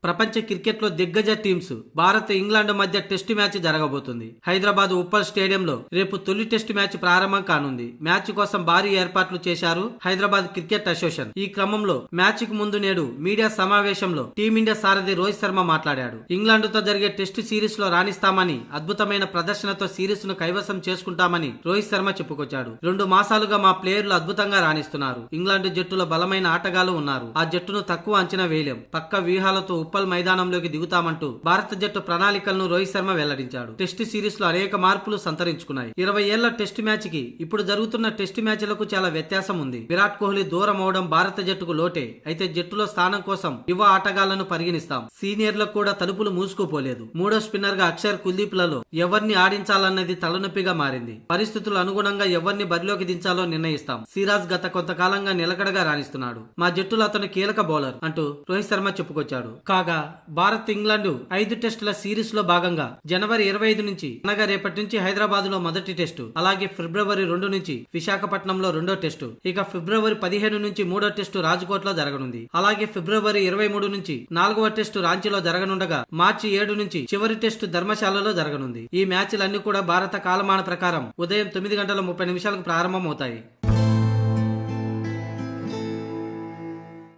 ప్రపంచ క్రికెట్ లో దిగ్గజ టీమ్స్ భారత్ ఇంగ్లాండ్ మధ్య టెస్టు మ్యాచ్ జరగబోతుంది. హైదరాబాద్ ఉప్పల్ స్టేడియంలో రేపు తొలి టెస్టు మ్యాచ్ ప్రారంభం కానుంది. మ్యాచ్ కోసం భారీ ఏర్పాట్లు చేశారు హైదరాబాద్ క్రికెట్ అసోసియేషన్. ఈ క్రమంలో మ్యాచ్ కు ముందు నేడు మీడియా సమావేశంలో టీమిండియా సారథి రోహిత్ శర్మ మాట్లాడాడు. ఇంగ్లాండ్ తో జరిగే టెస్టు సిరీస్ లో రాణిస్తామని, అద్భుతమైన ప్రదర్శనతో సిరీస్ ను కైవసం చేసుకుంటామని రోహిత్ శర్మ చెప్పుకొచ్చాడు. 2 మాసాలుగా మా ప్లేయర్లు అద్భుతంగా రాణిస్తున్నారు. ఇంగ్లాండ్ జట్టులో బలమైన ఆటగాళ్లు ఉన్నారు. ఆ జట్టును తక్కువ అంచనా వేయలేం. పక్క వ్యూహాలతో ఉప్పల్ మైదానంలోకి దిగుతామంటూ భారత జట్టు ప్రణాళికలను రోహిత్ శర్మ వెల్లడించాడు. టెస్టు సిరీస్ లో అనేక మార్పులు సంతరించుకున్నాయి. 20 ఏళ్ల టెస్టు మ్యాచ్ కి ఇప్పుడు జరుగుతున్న టెస్టు మ్యాచ్లకు చాలా వ్యత్యాసం ఉంది. విరాట్ కోహ్లీ దూరం అవడం భారత జట్టుకు లోటే. అయితే జట్టులో స్థానం కోసం యువ ఆటగాళ్లను పరిగణిస్తాం. సీనియర్లకు కూడా తలుపులు మూసుకుపోలేదు. మూడో స్పిన్నర్ గా అక్షర్, కుల్దీప్ లలో ఎవరిని ఆడించాలన్నది తలనొప్పిగా మారింది. పరిస్థితులు అనుగుణంగా ఎవరిని బరిలోకి దించాలో నిర్ణయిస్తాం. సిరాజ్ గత కొంతకాలంగా నిలకడగా రాణిస్తున్నాడు. మా జట్టులో అతను కీలక బౌలర్ అంటూ రోహిత్ శర్మ చెప్పుకొచ్చాడు. కాగా భారత్ ఇంగ్లాండ్ 5 టెస్టుల సిరీస్ లో భాగంగా జనవరి 25 నుంచి అనగా రేపటి నుంచి హైదరాబాద్ లో మొదటి టెస్టు, అలాగే ఫిబ్రవరి 2 నుంచి విశాఖపట్నంలో రెండో టెస్టు, ఇక ఫిబ్రవరి 15 నుంచి మూడో టెస్టు రాజ్కోట్ లో జరగనుంది. అలాగే ఫిబ్రవరి 23 నుంచి 4వ టెస్టు రాంచీలో జరగనుండగా మార్చి 7 నుంచి చివరి టెస్టు ధర్మశాలలో జరగనుంది. ఈ మ్యాచ్లన్నీ కూడా భారత కాలమాన ప్రకారం ఉదయం 9 గంటల 30 నిమిషాలకు ప్రారంభమవుతాయి.